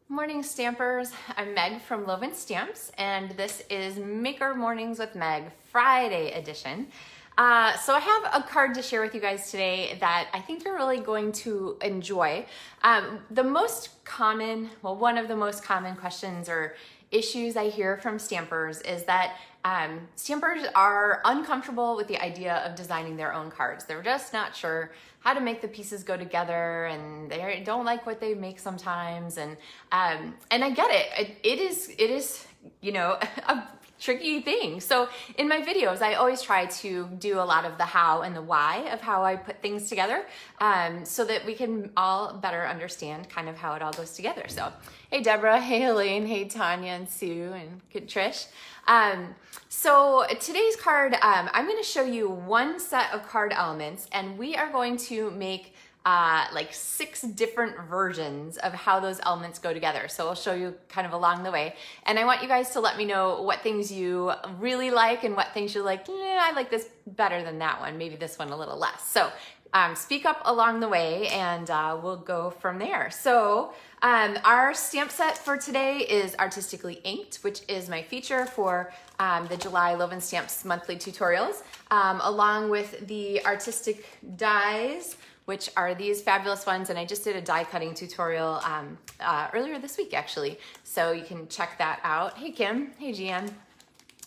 Morning Stampers, I'm Meg from LovenStamps and this is Maker Mornings with Meg Friday edition. So I have a card to share with you guys today that I think you're really going to enjoy. One of the most common questions or issues I hear from stampers is that stampers are uncomfortable with the idea of designing their own cards. They're just not sure how to make the pieces go together, and they don't like what they make sometimes. And I get it. It is you know, a tricky thing. So in my videos, I always try to do a lot of the how and the why of how I put things together, so that we can all better understand kind of how it all goes together. So, hey Deborah, hey Elaine, hey Tanya and Sue and good Trish. So today's card, I'm going to show you one set of card elements, and we are going to make like 6 different versions of how those elements go together. So I'll show you kind of along the way. And I want you guys to let me know what things you really like and what things you're like, I like this better than that one, maybe this one a little less. So speak up along the way and we'll go from there. So our stamp set for today is Artistically Inked, which is my feature for the July LovenStamps Monthly Tutorials, along with the artistic dies, which are these fabulous ones. And I just did a die cutting tutorial earlier this week, actually. So you can check that out. Hey, Kim. Hey, GM.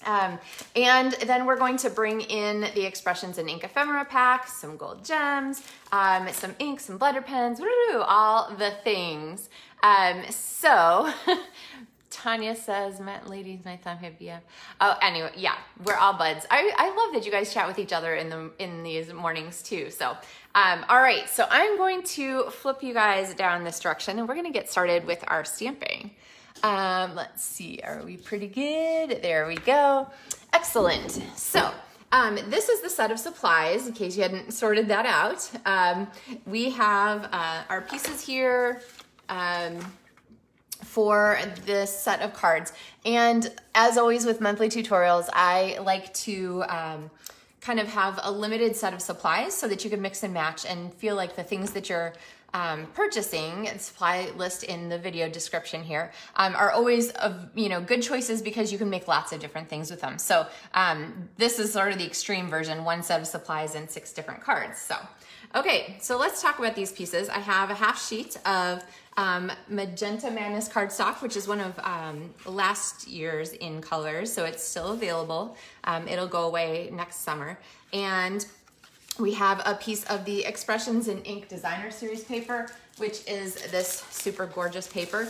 And then we're going to bring in the Expressions and Ink Ephemera pack, some gold gems, some ink, some glitter pens, all the things. So Tanya says, met ladies, my thumb hit BF. Oh, anyway, yeah, we're all buds. I love that you guys chat with each other in these mornings too. So, all right, so I'm going to flip you guys down this direction and we're gonna get started with our stamping. Let's see, are we pretty good? There we go. Excellent. So, this is the set of supplies, in case you hadn't sorted that out. We have our pieces here for this set of cards. And as always with monthly tutorials, I like to kind of have a limited set of supplies so that you can mix and match and feel like the things that you're purchasing, supply list in the video description here, are always good choices because you can make lots of different things with them. So this is sort of the extreme version, one set of supplies and 6 different cards. So, okay, so let's talk about these pieces. I have a half sheet of Magenta Madness cardstock, which is one of last year's in colors, so it's still available. It'll go away next summer. And we have a piece of the Expressions in Ink Designer Series paper, which is this super gorgeous paper.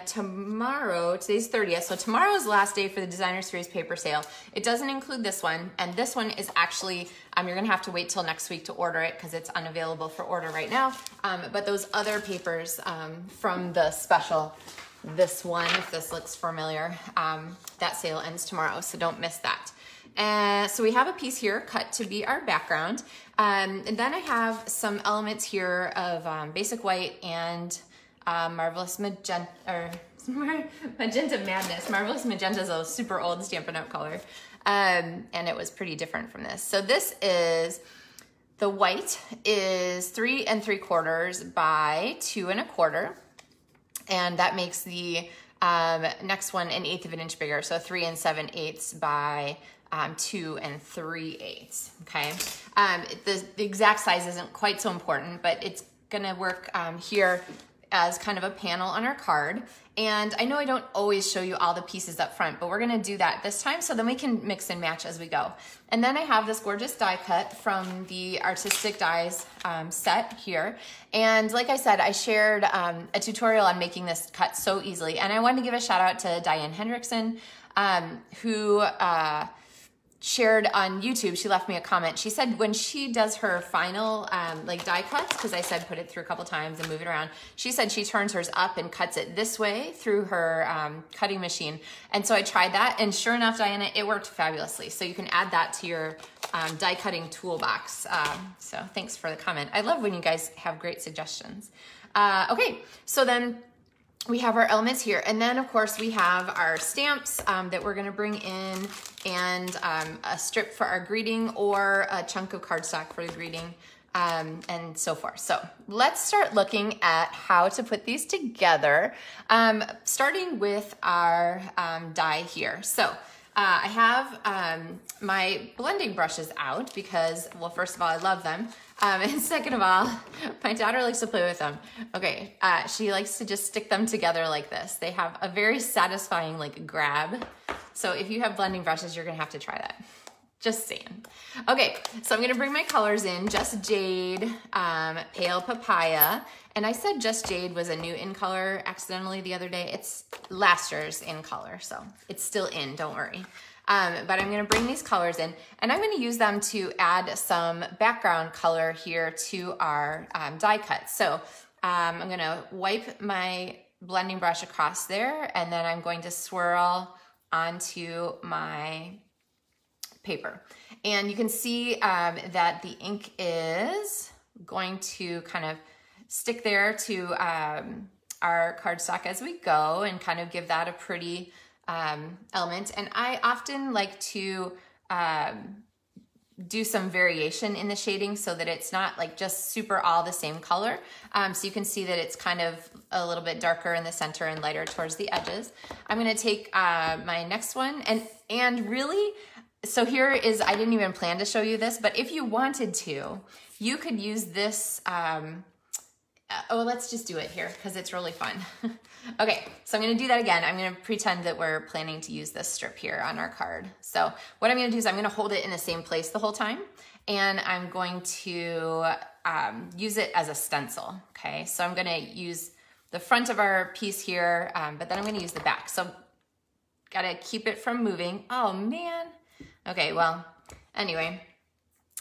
Tomorrow, today's 30th, so tomorrow is the last day for the Designer Series paper sale. It doesn't include this one, and this one is actually, you're gonna have to wait till next week to order it because it's unavailable for order right now. But those other papers from the special, this one, if this looks familiar, that sale ends tomorrow, so don't miss that. So we have a piece here cut to be our background. And then I have some elements here of basic white and Marvelous Magenta, or Magenta Madness. Marvelous Magenta is a super old Stampin' Up color. And it was pretty different from this. So this is, the white is 3 3/4 by 2 1/4. And that makes the next one 1/8 of an inch bigger. So 3 7/8 by 2 3/8, okay? The exact size isn't quite so important, but it's gonna work here as kind of a panel on our card. And I know I don't always show you all the pieces up front, but we're gonna do that this time so then we can mix and match as we go. And then I have this gorgeous die cut from the Artistic Dies set here. And like I said, I shared a tutorial on making this cut so easily. And I wanted to give a shout out to Diane Hendrickson, who shared on YouTube. She left me a comment. She said when she does her final like die cuts, because I said put it through a couple times and move it around, she said she turns hers up and cuts it this way through her cutting machine. And so I tried that, and sure enough, Diana, it worked fabulously. So you can add that to your die cutting toolbox. So thanks for the comment. I love when you guys have great suggestions. Okay, so then we have our elements here, and then of course we have our stamps that we're gonna bring in, and a strip for our greeting or a chunk of cardstock for the greeting. and so forth. So let's start looking at how to put these together, starting with our die here. So I have my blending brushes out because, well, first of all, I love them. And second of all, my daughter likes to play with them. Okay, she likes to just stick them together like this. They have a very satisfying like grab. So if you have blending brushes, you're gonna have to try that. Just saying. Okay, so I'm gonna bring my colors in. Just Jade, Pale Papaya, and I said Just Jade was a new in color accidentally the other day. It's last year's in color, so it's still in, don't worry. But I'm gonna bring these colors in, and I'm gonna use them to add some background color here to our die cut. So I'm gonna wipe my blending brush across there, and then I'm going to swirl onto my paper. And you can see that the ink is going to kind of stick there to our cardstock as we go and kind of give that a pretty element. And I often like to do some variation in the shading so that it's not like just super all the same color. So you can see that it's kind of a little bit darker in the center and lighter towards the edges. I'm gonna take my next one and really, so here is, I didn't even plan to show you this, but if you wanted to, you could use this, oh, let's just do it here because it's really fun. Okay, so I'm gonna do that again. I'm gonna pretend that we're planning to use this strip here on our card. So what I'm gonna do is I'm gonna hold it in the same place the whole time, and I'm going to use it as a stencil, okay? So I'm gonna use the front of our piece here, but then I'm gonna use the back. So gotta keep it from moving. Oh man. Okay, well, anyway,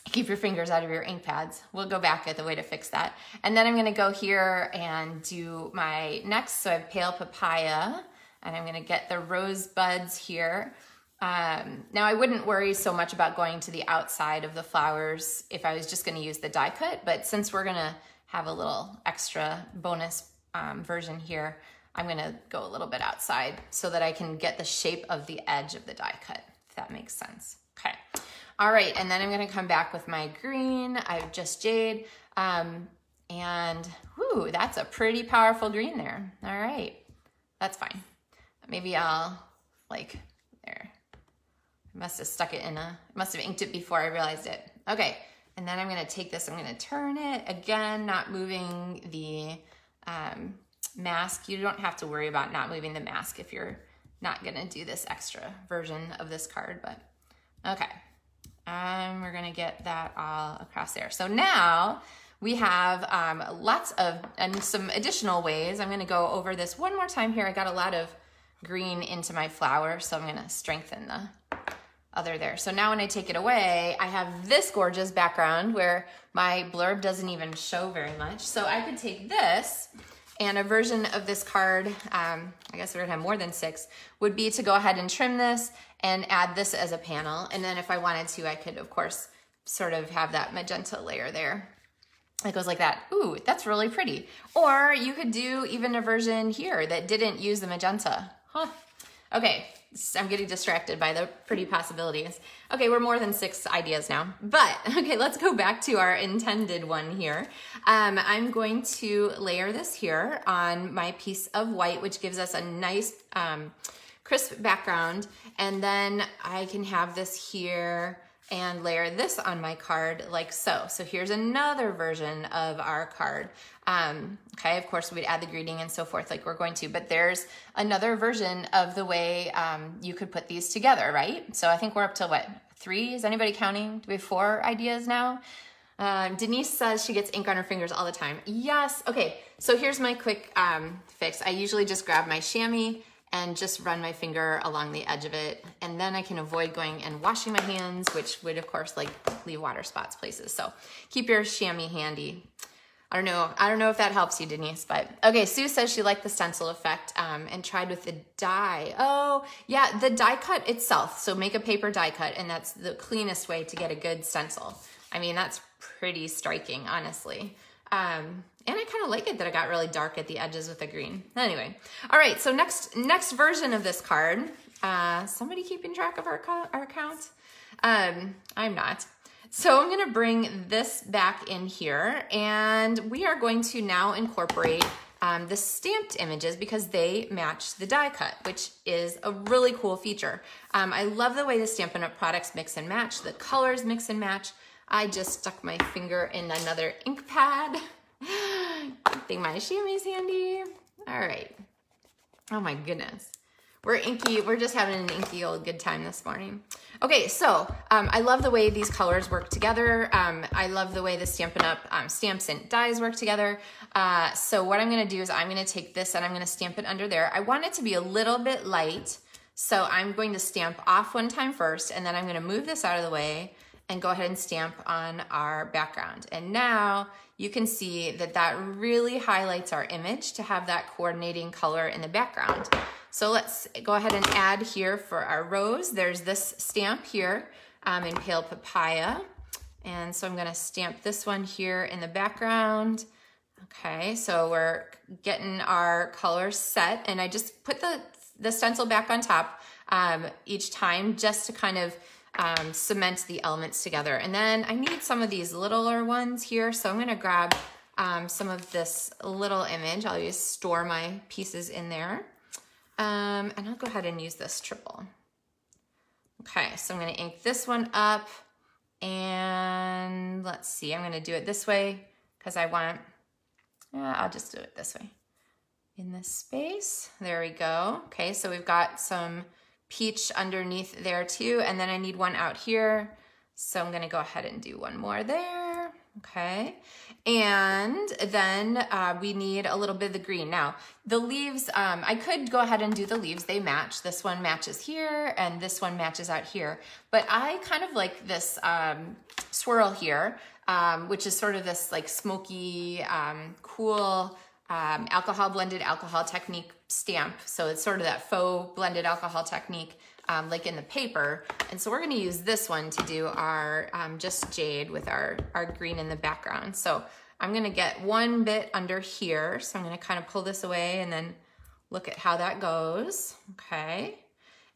keep your fingers out of your ink pads. We'll go back at the way to fix that. And then I'm gonna go here and do my next. So I have Pale Papaya, and I'm gonna get the rose buds here. Now I wouldn't worry so much about going to the outside of the flowers if I was just gonna use the die cut, but since we're gonna have a little extra bonus version here, I'm gonna go a little bit outside so that I can get the shape of the edge of the die cut, if that makes sense. Okay. All right, and then I'm gonna come back with my green. I have Just Jade, and whoo, that's a pretty powerful green there. All right, that's fine. Maybe I'll, like, there. I must have stuck it in must have inked it before I realized it. Okay, and then I'm gonna take this, I'm gonna turn it, again, not moving the mask. You don't have to worry about not moving the mask if you're not gonna do this extra version of this card, but okay. We're gonna get that all across there. So now we have lots of, and some additional ways. I'm gonna go over this one more time here. I got a lot of green into my flower, so I'm gonna strengthen the other there. So now when I take it away, I have this gorgeous background where my blurb doesn't even show very much. So I could take this, and a version of this card, I guess we're gonna have more than 6, would be to go ahead and trim this and add this as a panel. And then if I wanted to, I could, of course, sort of have that magenta layer there. It goes like that. Ooh, that's really pretty. Or you could do even a version here that didn't use the magenta. Huh. Okay, I'm getting distracted by the pretty possibilities. Okay, we're more than 6 ideas now. But, okay, let's go back to our intended one here. I'm going to layer this here on my piece of white, which gives us a nice crisp background. And then I can have this here and layer this on my card like so. So here's another version of our card. Okay, of course we'd add the greeting and so forth like we're going to, but there's another version of the way you could put these together, right? So I think we're up to what, 3? Is anybody counting? Do we have 4 ideas now? Denise says she gets ink on her fingers all the time. Yes, okay, so here's my quick fix. I usually just grab my chamois and just run my finger along the edge of it. And then I can avoid going and washing my hands, which would of course like leave water spots places. So keep your chamois handy. I don't know if that helps you, Denise, but okay, Sue says she liked the stencil effect and tried with the die. Oh, yeah, the die cut itself. So make a paper die cut, and that's the cleanest way to get a good stencil. I mean, that's pretty striking, honestly. And I kind of like it that it got really dark at the edges with the green. Anyway, all right, so next version of this card, somebody keeping track of our account? I'm not. So I'm gonna bring this back in here, and we are going to now incorporate the stamped images because they match the die cut, which is a really cool feature. I love the way the Stampin' Up! Products mix and match, the colors mix and match. I just stuck my finger in another ink pad. Good thing my chamois handy. All right. Oh my goodness. We're inky, we're just having an inky old good time this morning. Okay, so I love the way these colors work together. I love the way the Stampin' Up! Stamps and dies work together. So what I'm gonna do is I'm gonna take this and I'm gonna stamp it under there. I want it to be a little bit light, so I'm going to stamp off one time first, and then I'm gonna move this out of the way and go ahead and stamp on our background. And now you can see that that really highlights our image to have that coordinating color in the background. So let's go ahead and add here for our rose. There's this stamp here in Pale Papaya. And so I'm gonna stamp this one here in the background. Okay, so we're getting our colors set, and I just put the stencil back on top each time just to kind of cement the elements together. And then I need some of these littler ones here, so I'm gonna grab some of this little image. I'll just store my pieces in there. And I'll go ahead and use this triple. Okay, so I'm gonna ink this one up, and let's see, I'm gonna do it this way because I want, I'll just do it this way. In this space, there we go. Okay, so we've got some peach underneath there too, and then I need one out here. So I'm gonna go ahead and do one more there, okay? And then we need a little bit of the green. Now, the leaves, I could go ahead and do the leaves, they match. This one matches here, and this one matches out here. But I kind of like this swirl here, which is sort of this like smoky, cool, blended alcohol technique stamp. So it's sort of that faux blended alcohol technique like in the paper. And so we're gonna use this one to do our just jade with our green in the background. So I'm gonna get one bit under here. So I'm gonna kind of pull this away and then look at how that goes, okay?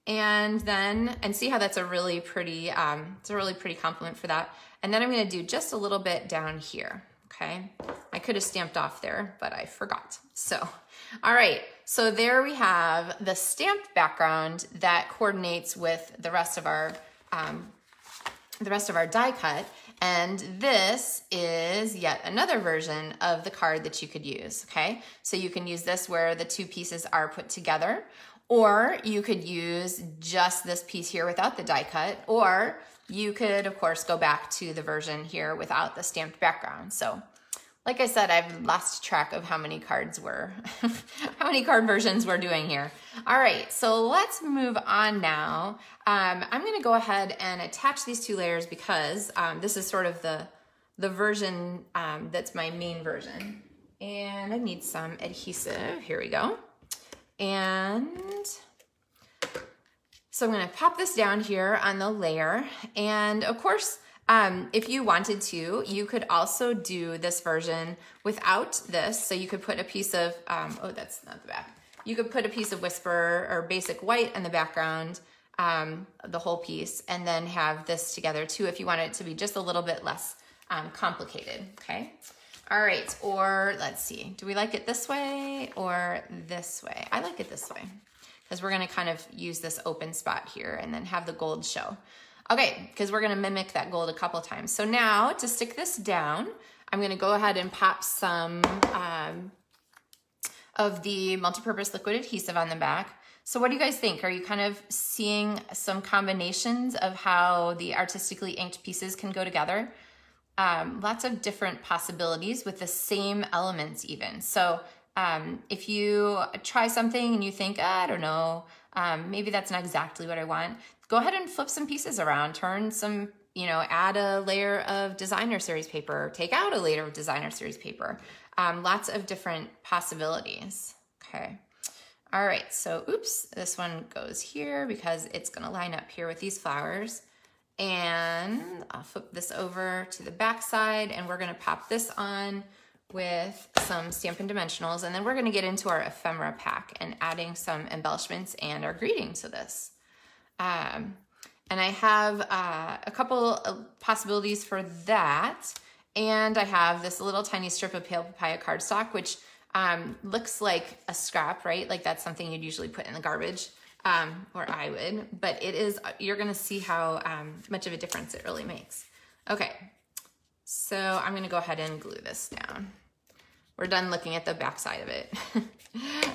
And then, and see how that's a really pretty, it's a really pretty complement for that. And then I'm gonna do just a little bit down here. Okay, I could have stamped off there, but I forgot. So, all right, so there we have the stamped background that coordinates with the rest of our die cut. And this is yet another version of the card that you could use, okay? So you can use this where the two pieces are put together, or you could use just this piece here without the die cut, or you could, of course, go back to the version here without the stamped background. So, like I said, I've lost track of how many cards how many card versions we're doing here. All right, so let's move on now. I'm gonna go ahead and attach these two layers because this is sort of the version that's my main version. And I need some adhesive, here we go. And so I'm gonna pop this down here on the layer. And of course, if you wanted to, you could also do this version without this. So you could put a piece of, oh, that's not the back. You could put a piece of Whisper or Basic White in the background, the whole piece, and then have this together too if you want it to be just a little bit less complicated, okay? All right, or let's see, do we like it this way or this way? I like it this way because we're gonna kind of use this open spot here and then have the gold show. Okay, because we're gonna mimic that gold a couple times. So now to stick this down, I'm gonna go ahead and pop some of the multi-purpose liquid adhesive on the back. So what do you guys think? Are you kind of seeing some combinations of how the artistically inked pieces can go together? Lots of different possibilities with the same elements even. So if you try something and you think, I don't know, maybe that's not exactly what I want, go ahead and flip some pieces around, turn some, you know, add a layer of designer series paper, take out a layer of designer series paper. Lots of different possibilities, okay. All right, so oops, this one goes here because it's gonna line up here with these flowers. And I'll flip this over to the back side and we're gonna pop this on with some Stampin' Dimensionals, and then we're gonna get into our ephemera pack and adding some embellishments and our greeting to this. And I have a couple of possibilities for that. And I have this little tiny strip of pale papaya cardstock, which looks like a scrap, right? Like that's something you'd usually put in the garbage, or I would, but it is, you're gonna see how much of a difference it really makes. Okay, so I'm gonna go ahead and glue this down. We're done looking at the back side of it.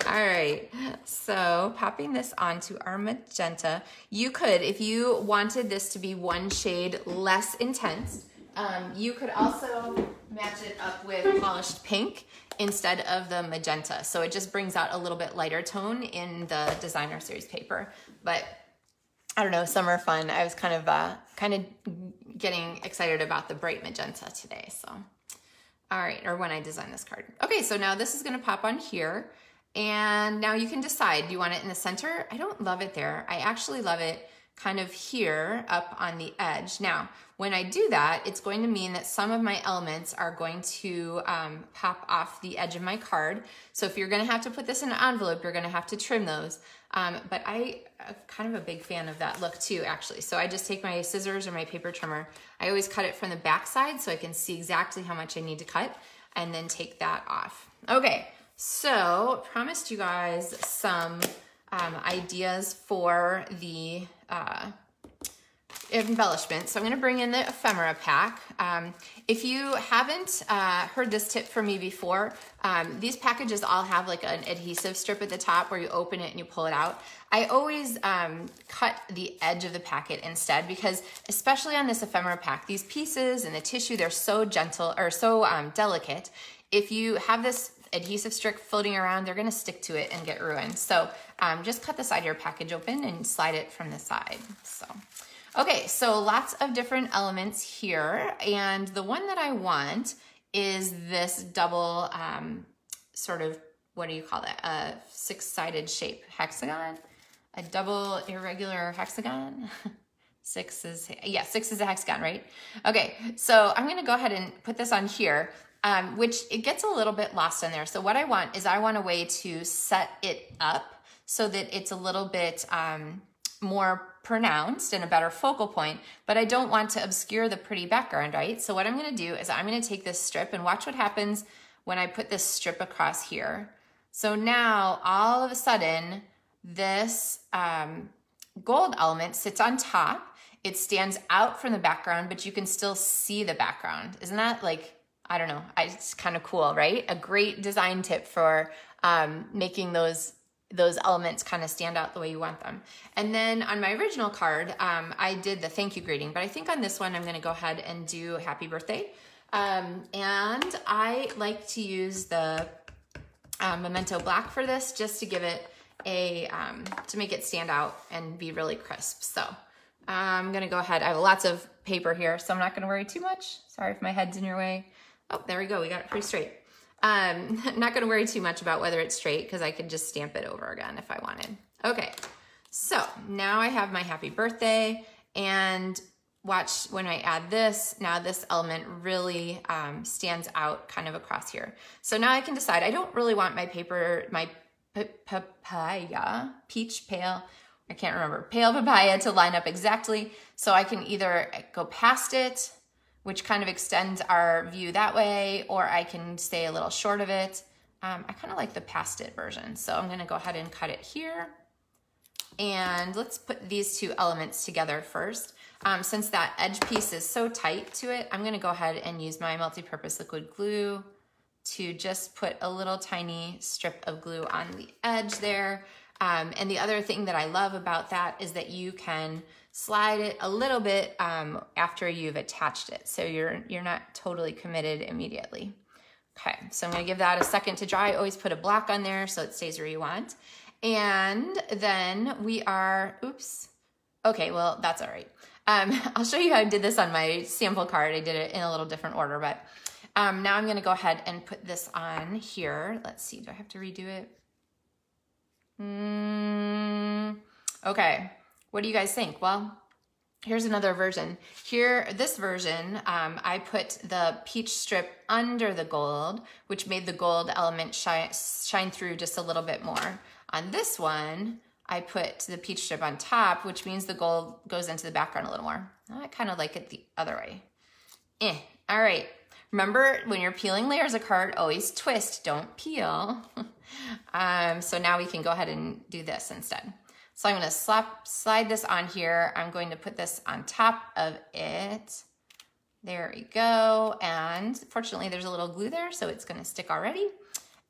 All right, so popping this onto our magenta. You could, if you wanted this to be one shade less intense, you could also match it up with polished pink instead of the magenta. So it just brings out a little bit lighter tone in the designer series paper. But I don't know, summer fun. I was kind of getting excited about the bright magenta today. So, all right, or when I designed this card. Okay, so now this is gonna pop on here. And now you can decide, do you want it in the center? I don't love it there. I actually love it kind of here up on the edge. Now, when I do that, it's going to mean that some of my elements are going to pop off the edge of my card. So if you're gonna have to put this in an envelope, you're gonna have to trim those. But I'm kind of a big fan of that look too, actually. So I just take my scissors or my paper trimmer. I always cut it from the back side so I can see exactly how much I need to cut and then take that off. Okay, so promised you guys some ideas for the embellishment. So I'm gonna bring in the ephemera pack. If you haven't heard this tip from me before, these packages all have like an adhesive strip at the top where you open it and you pull it out. I always cut the edge of the packet instead, because especially on this ephemera pack, these pieces and the tissue, they're so gentle or so delicate. If you have this adhesive strip floating around, they're gonna stick to it and get ruined. So just cut the side of your package open and slide it from the side. So, okay, so lots of different elements here. And the one that I want is this double sort of, what do you call that? A six-sided shape hexagon, a double irregular hexagon. Six is a hexagon, right? Okay, so I'm gonna go ahead and put this on here. Which it gets a little bit lost in there. So what I want is I want a way to set it up so that it's a little bit more pronounced and a better focal point, but I don't want to obscure the pretty background, right? So what I'm gonna do is I'm gonna take this strip and watch what happens when I put this strip across here. So now all of a sudden this gold element sits on top. It stands out from the background, but you can still see the background. Isn't that like, I don't know, it's kind of cool, right? A great design tip for making those elements kind of stand out the way you want them. And then on my original card, I did the thank you greeting, but I think on this one, I'm gonna go ahead and do happy birthday. And I like to use the Memento Black for this, just to give it a, to make it stand out and be really crisp. So I'm gonna go ahead, I have lots of paper here, so I'm not gonna worry too much. Sorry if my head's in your way. Oh, there we go, we got it pretty straight. Not gonna worry too much about whether it's straight, because I could just stamp it over again if I wanted. Okay, so now I have my happy birthday, and watch when I add this, now this element really stands out kind of across here. So now I can decide, I don't really want my paper, my papaya, peach, pale, I can't remember, pale papaya to line up exactly. So I can either go past it, which kind of extends our view that way, or I can stay a little short of it. I kind of like the past it version. So I'm gonna go ahead and cut it here. And let's put these two elements together first. Since that edge piece is so tight to it, I'm gonna go ahead and use my multi-purpose liquid glue to just put a little tiny strip of glue on the edge there. And the other thing that I love about that is that you can slide it a little bit after you've attached it. So you're not totally committed immediately. Okay, so I'm gonna give that a second to dry. Always put a block on there so it stays where you want. And then we are, oops. Okay, well, that's all right. I'll show you how I did this on my sample card. I did it in a little different order, but now I'm gonna go ahead and put this on here. Let's see, do I have to redo it? Okay, what do you guys think? Well, here's another version. Here, this version, I put the peach strip under the gold, which made the gold element shine through just a little bit more. On this one, I put the peach strip on top, which means the gold goes into the background a little more. I kind of like it the other way. All right. Remember, when you're peeling layers of card, always twist, don't peel. So now we can go ahead and do this instead. So I'm going to slide this on here. I'm going to put this on top of it. There we go. And fortunately, there's a little glue there, so it's going to stick already.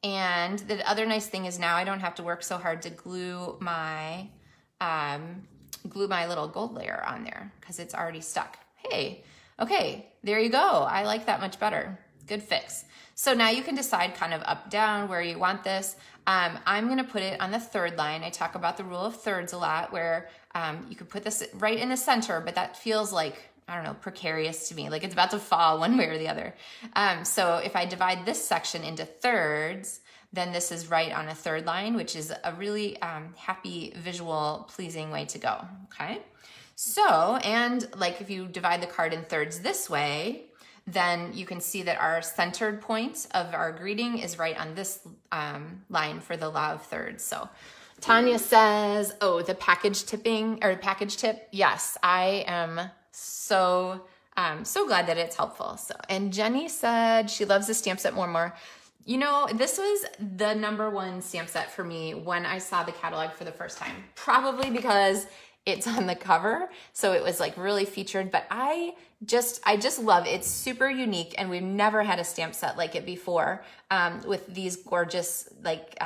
And the other nice thing is now I don't have to work so hard to glue my little gold layer on there because it's already stuck. Hey, okay, there you go. I like that much better. Good fix. So now you can decide kind of up, down where you want this. I'm going to put it on the third line. I talk about the rule of thirds a lot where you could put this right in the center, but that feels like, I don't know, precarious to me, like it's about to fall one way or the other. So if I divide this section into thirds, then this is right on a third line, which is a really happy, visual, pleasing way to go, okay? So, and like if you divide the card in thirds this way, then you can see that our centered point of our greeting is right on this line for the law of thirds. So Tanya says, oh, the package tipping or package tip. Yes, I am so glad that it's helpful. So, and Jenny said she loves the stamp set more and more. You know, this was the #1 stamp set for me when I saw the catalog for the first time, probably because it's on the cover. So it was like really featured, but I just love it. It's super unique and we've never had a stamp set like it before with these gorgeous like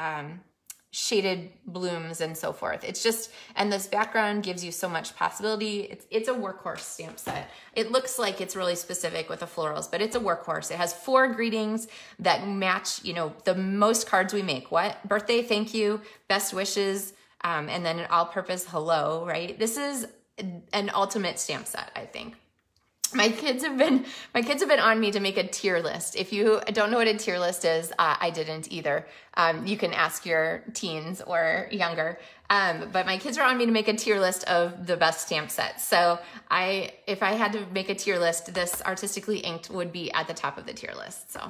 shaded blooms and so forth. It's just, and this background gives you so much possibility. It's a workhorse stamp set. It looks like it's really specific with the florals, but it's a workhorse. It has 4 greetings that match, you know, the most cards we make. What? Birthday, thank you, best wishes, and then an all-purpose hello, right? This is an ultimate stamp set, I think. My kids have been on me to make a tier list. If you don't know what a tier list is, I didn't either. You can ask your teens or younger. But my kids are on me to make a tier list of the best stamp sets. So if I had to make a tier list, this Artistically Inked would be at the top of the tier list. So,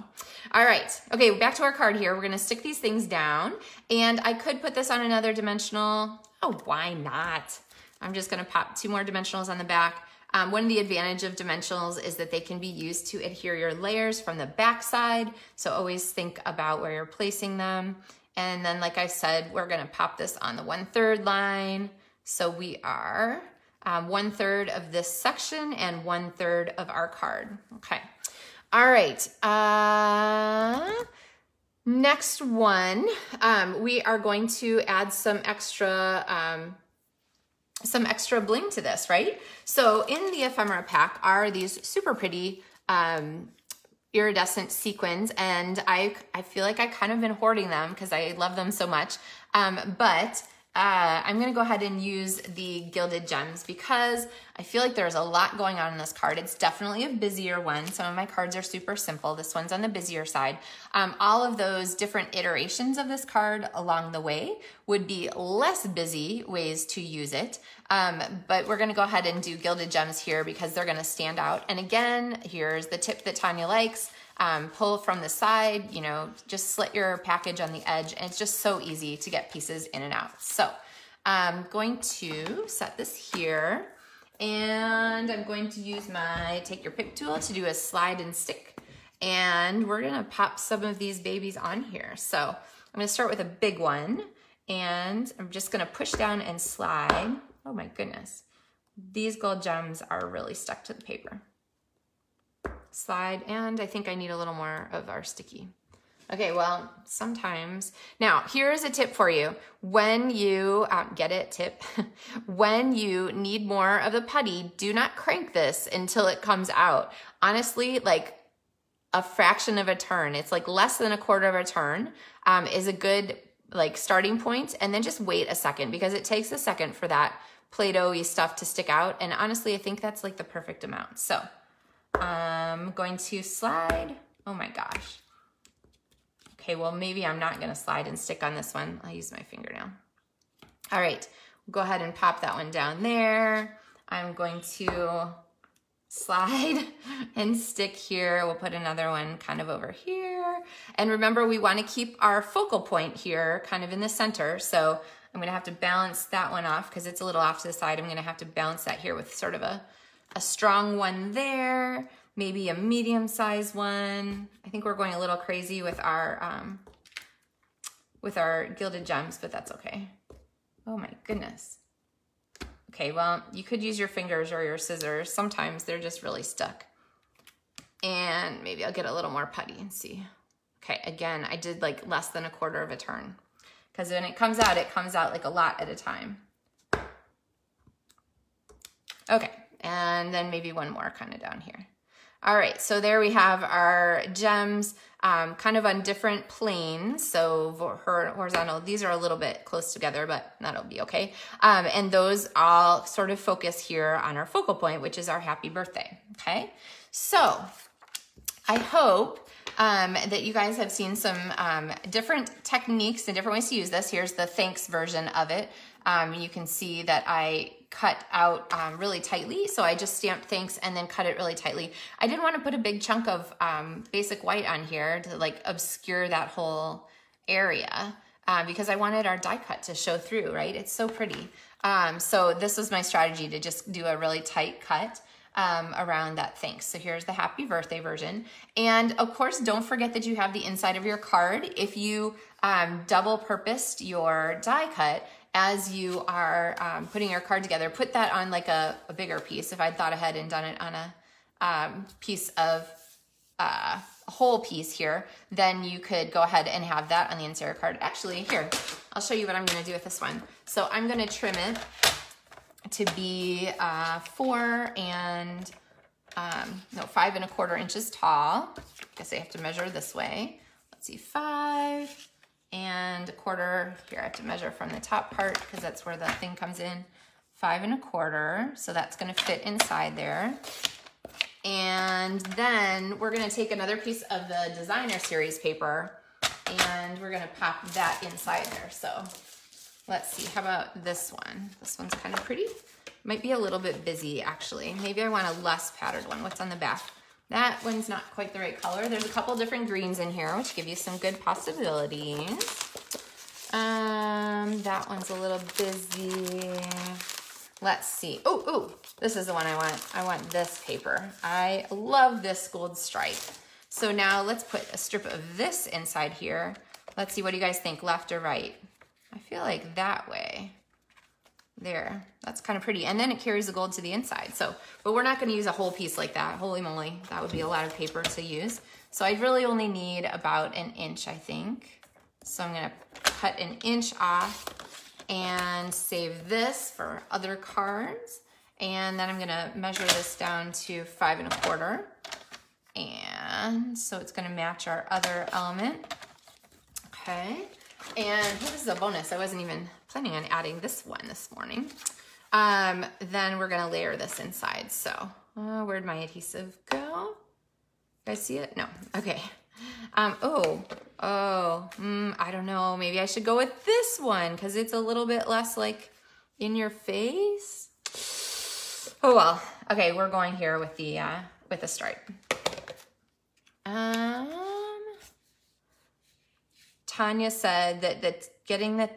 all right. Okay, back to our card here. We're gonna stick these things down and I could put this on another dimensional. Oh, why not? I'm just gonna pop 2 more dimensionals on the back. One of the advantages of dimensionals is that they can be used to adhere your layers from the back side. So always think about where you're placing them. And then, like I said, we're gonna pop this on the 1/3 line. So we are 1/3 of this section and 1/3 of our card. Okay. All right. Next one, we are going to add some extra bling to this, right? So in the ephemera pack are these super pretty iridescent sequins, and I feel like I kind of been hoarding them because I love them so much. But I'm gonna go ahead and use the Gilded Gems because I feel like there's a lot going on in this card. It's definitely a busier one. Some of my cards are super simple. This one's on the busier side. All of those different iterations of this card along the way would be less busy ways to use it. But we're gonna go ahead and do Gilded Gems here because they're gonna stand out. And again, here's the tip that Tanya likes. Pull from the side, you know, just slit your package on the edge, and it's just so easy to get pieces in and out. So I'm going to set this here, and I'm going to use my take your pick tool to do a slide and stick, and we're gonna pop some of these babies on here. So I'm gonna start with a big one, and I'm just gonna push down and slide. Oh my goodness, these gold gems are really stuck to the paper. Slide, and I think I need a little more of our sticky. Okay, well, sometimes. Now, here's a tip for you. When you, get it, tip? When you need more of the putty, do not crank this until it comes out. Honestly, like a fraction of a turn, it's like less than 1/4 of a turn is a good like starting point, and then just wait a second because it takes a second for that Play-Doh-y stuff to stick out, and honestly, I think that's like the perfect amount. So I'm going to slide. Oh my gosh. Okay, well, maybe I'm not gonna slide and stick on this one. I'll use my finger now. All right, we'll go ahead and pop that one down there. I'm going to slide and stick here. We'll put another one kind of over here. here. And remember, we want to keep our focal point here kind of in the center. So I'm going to have to balance that one off because it's a little off to the side. I'm going to have to balance that here with sort of a strong one there, maybe a medium-sized one. I think we're going a little crazy with our Gilded Gems, but that's okay. Oh my goodness. Okay, well, you could use your fingers or your scissors. Sometimes they're just really stuck. And maybe I'll get a little more putty and see. Okay, again, I did like less than 1/4 of a turn because when it comes out like a lot at a time. Okay, and then maybe one more kind of down here. All right, so there we have our gems kind of on different planes. So horizontal, these are a little bit close together, but that'll be okay. And those all sort of focus here on our focal point, which is our happy birthday, okay? So I hope that you guys have seen some different techniques and different ways to use this. Here's the thanks version of it. You can see that I cut out really tightly. So I just stamped thanks and then cut it really tightly. I didn't want to put a big chunk of basic white on here to like obscure that whole area because I wanted our die cut to show through, right? It's so pretty. So this was my strategy to just do a really tight cut around that thanks. So here's the happy birthday version. And of course, don't forget that you have the inside of your card. If you double purposed your die cut, as you are putting your card together, put that on like a bigger piece. If I'd thought ahead and done it on a piece of a whole piece here, then you could go ahead and have that on the inside of your card. Actually, here, I'll show you what I'm gonna do with this one. So I'm gonna trim it to be 5 1/4 inches tall. I guess I have to measure this way. Let's see, 5 1/4. Here I have to measure from the top part because that's where the thing comes in. 5 1/4. So that's going to fit inside there. And then we're going to take another piece of the designer series paper and we're going to pop that inside there. So let's see. How about this one? This one's kind of pretty. Might be a little bit busy actually. Maybe I want a less patterned one. What's on the back? That one's not quite the right color. There's a couple different greens in here, which give you some good possibilities. That one's a little busy. Let's see. Oh, this is the one I want. I want this paper. I love this gold stripe. So now let's put a strip of this inside here. Let's see, what do you guys think, left or right? I feel like that way. There, that's kind of pretty. And then it carries the gold to the inside. So, but we're not gonna use a whole piece like that. Holy moly, that would be a lot of paper to use. So I really only need about 1 inch, I think. So I'm gonna cut 1 inch off and save this for other cards. And then I'm gonna measure this down to 5 1/4. And so it's gonna match our other element. Okay. And this is a bonus. I wasn't even planning on adding this one this morning. Then we're gonna layer this inside. So where'd my adhesive go? You guys see it? No, okay. I don't know. Maybe I should go with this one because it's a little bit less like in your face. Oh well. Okay, we're going here with the stripe. Tanya said that getting the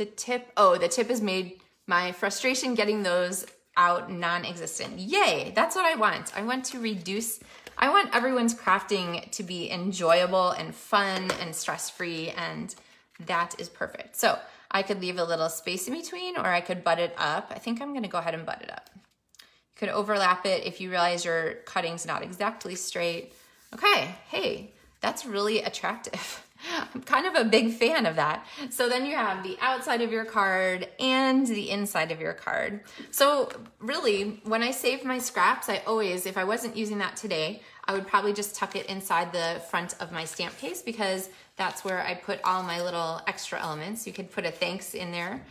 tip, the tip has made my frustration getting those out non-existent. Yay, that's what I want. I want to reduce, I want everyone's crafting to be enjoyable and fun and stress-free, and that is perfect. So I could leave a little space in between, or I could butt it up. I think I'm gonna go ahead and butt it up. You could overlap it if you realize your cutting's not exactly straight. Okay, hey, that's really attractive. I'm kind of a big fan of that. So then you have the outside of your card and the inside of your card. So really, when I save my scraps, I always, if I wasn't using that today, I would probably just tuck it inside the front of my stamp case because that's where I put all my little extra elements. You could put a thanks in there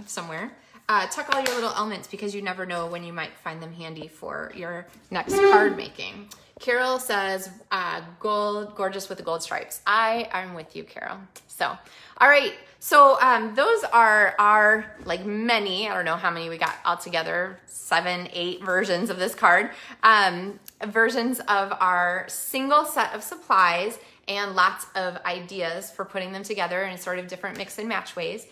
somewhere. Tuck all your little elements because you never know when you might find them handy for your next card making. Carol says, gold, gorgeous with the gold stripes. I am with you, Carol. So, all right. So those are our, like many, I don't know how many we got all together, 7, 8 versions of this card, versions of our single set of supplies. and lots of ideas for putting them together in sort of different mix and match ways.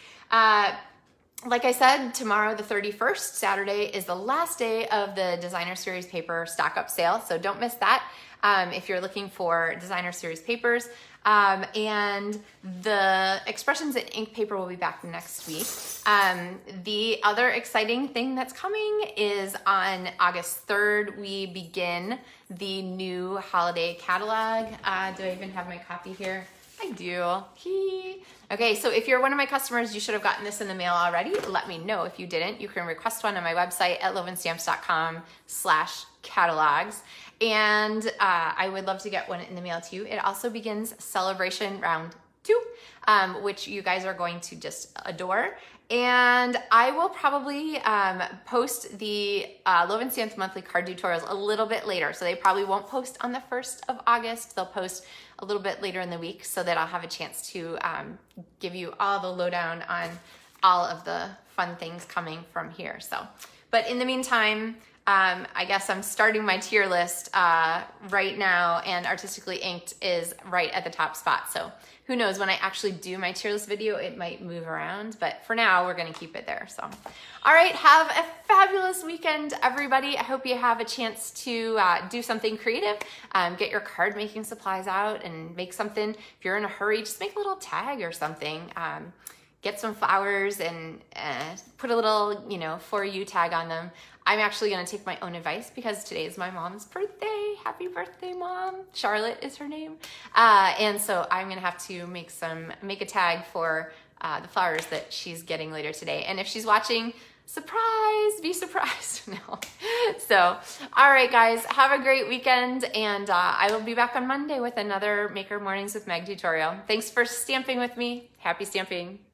Like I said, tomorrow the 31st, Saturday, is the last day of the Designer Series paper stock up sale, so don't miss that if you're looking for Designer Series papers. And the Expressions in Ink paper will be back next week. The other exciting thing that's coming is on August 3rd, we begin the new holiday catalog. Do I even have my copy here? I do. Okay, so if you're one of my customers, you should have gotten this in the mail already. Let me know if you didn't. You can request one on my website at lovenstamps.com/catalogs. And I would love to get one in the mail to you. It also begins Celebration Round 2, which you guys are going to just adore. And I will probably post the LovenStamps Monthly Card Tutorials a little bit later. So they probably won't post on the 1st of August. They'll post a little bit later in the week so that I'll have a chance to give you all the lowdown on all of the fun things coming from here. So, but in the meantime, I guess I'm starting my tier list right now, and Artistically Inked is right at the top spot. So who knows, when I actually do my tier list video, it might move around, but for now, we're gonna keep it there. So, all right, have a fabulous weekend, everybody. I hope you have a chance to do something creative. Get your card making supplies out and make something. If you're in a hurry, just make a little tag or something. Get some flowers and put a little, for you tag on them. I'm actually gonna take my own advice because today is my mom's birthday. Happy birthday, Mom. Charlotte is her name. And so I'm gonna have to make a tag for the flowers that she's getting later today. And if she's watching, surprise, be surprised. No. So, all right, guys, have a great weekend, and I will be back on Monday with another Maker Mornings with Meg tutorial. Thanks for stamping with me. Happy stamping.